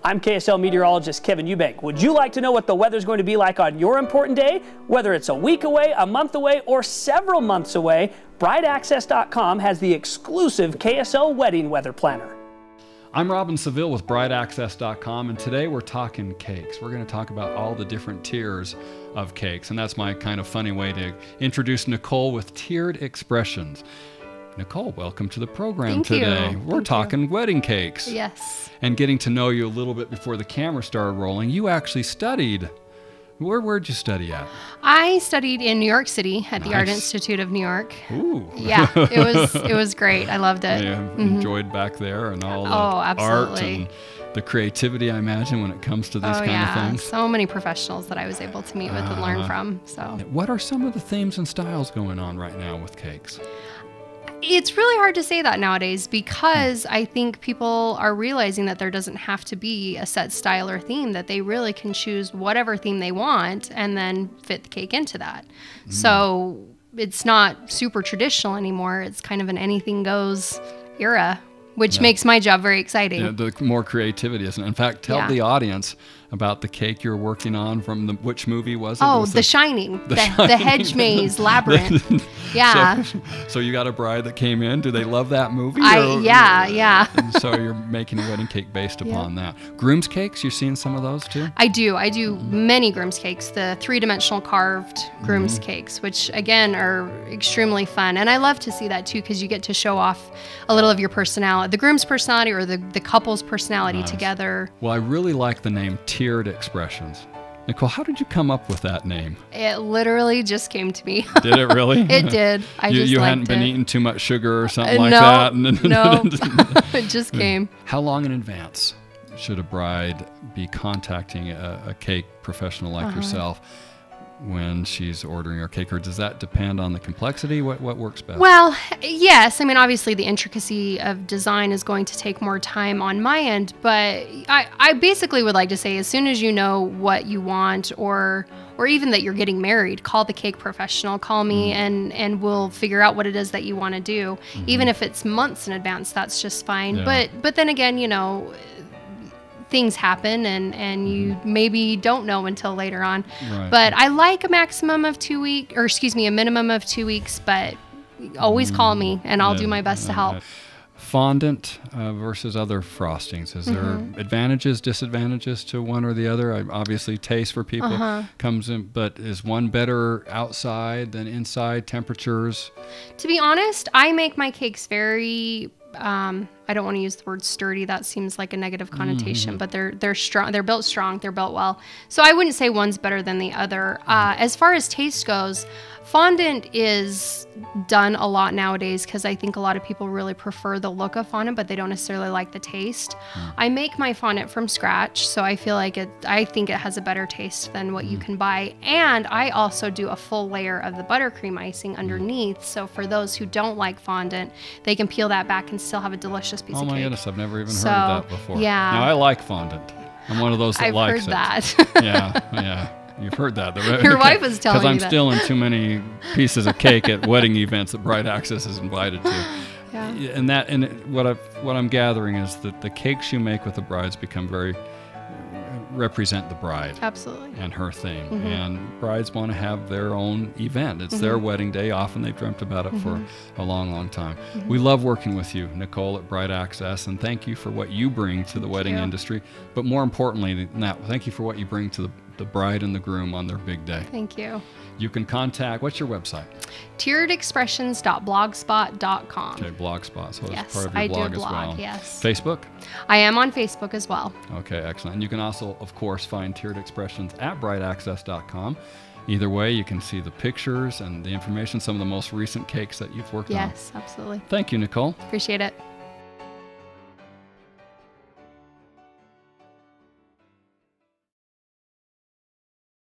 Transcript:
I'm KSL meteorologist Kevin Eubank. Would you like to know what the weather's going to be like on your important day? Whether it's a week away, a month away, or several months away, BrideAccess.com has the exclusive KSL wedding weather planner. I'm Robin Seville with BrideAccess.com, and today we're talking cakes. We're going to talk about all the different tiers of cakes, and that's my kind of funny way to introduce Nicole with tiered expressions. Nicole, welcome to the program today. We're talking wedding cakes. Yes. And getting to know you a little bit before the camera started rolling. You actually studied. Where'd you study at? I studied in New York City at the Art Institute of New York. Ooh. Yeah, it was great. I loved it. Yeah, enjoyed back there and all the art and the creativity, I imagine, when it comes to these kind of things. So many professionals that I was able to meet with and learn from. So, what are some of the themes and styles going on right now with cakes? It's really hard to say that nowadays because I think people are realizing that there doesn't have to be a set style or theme, that they really can choose whatever theme they want and then fit the cake into that. So it's not super traditional anymore. It's kind of an anything goes era, which makes my job very exciting. Yeah, the more creativity, isn't it? In fact, tell the audience about the cake you're working on from which movie was it? Oh, The Shining. The Hedge Maze Labyrinth. Yeah. So you got a bride that came in. Do they love that movie? Yeah. And so you're making a wedding cake based upon that. Groom's cakes, you're seeing some of those too? I do many groom's cakes, the three-dimensional carved groom's cakes, which again are extremely fun. And I love to see that too because you get to show off a little of your personality, the groom's personality or the couple's personality together. Well, I really like the name Tiered Expressions. Nicole, how did you come up with that name? It literally just came to me. Did it really? It did. You hadn't been eating too much sugar or something like that? No, it just came. How long in advance should a bride be contacting a cake professional like yourself when she's ordering her cake, or does that depend on the complexity? What works best? Well, yes. I mean, obviously the intricacy of design is going to take more time on my end, but I basically would like to say as soon as you know what you want or even that you're getting married, call the cake professional, call me and we'll figure out what it is that you want to do. Even if it's months in advance, that's just fine. Yeah. But then again, you know, things happen and you maybe don't know until later on. Right. But I like a maximum of 2 weeks, or excuse me, a minimum of 2 weeks, but always call me and I'll do my best to help. Fondant versus other frostings. Is there advantages, disadvantages to one or the other? Obviously taste for people comes in, but is one better outside than inside temperatures? To be honest, I make my cakes very I don't want to use the word sturdy. That seems like a negative connotation, but they're strong. They're built strong. They're built well. So I wouldn't say one's better than the other. As far as taste goes, fondant is done a lot nowadays because I think a lot of people really prefer the look of fondant, but they don't necessarily like the taste. I make my fondant from scratch, so I feel like I think it has a better taste than what you can buy. And I also do a full layer of the buttercream icing underneath. So for those who don't like fondant, they can peel that back and still have a delicious piece of cake. Oh my goodness, I've never even heard of that before. Yeah. Now I like fondant. I'm one of those that likes it. I've heard that. Yeah. You've heard that. Your wife was telling me that. Because I'm still in too many pieces of cake at wedding events that BrideAccess is invited to. Yeah. And what I'm gathering is that the cakes you make with the brides become very represent the bride. Absolutely. And her theme. And brides want to have their own event. It's their wedding day. Often they've dreamt about it for a long, long time. We love working with you, Nicole, at BrideAccess, and thank you for what you bring to the wedding industry. But more importantly than that, thank you for what you bring to the bride and the groom on their big day. Thank you. You can contact, what's your website? tieredexpressions.blogspot.com. Okay, Blogspot. So yes, it's part of your blog as well. Yes. Facebook? I am on Facebook as well. Okay, excellent. And you can also, of course, find Tiered Expressions at BrideAccess.com. Either way, you can see the pictures and the information, some of the most recent cakes that you've worked on. Yes, absolutely. Thank you, Nicole. Appreciate it.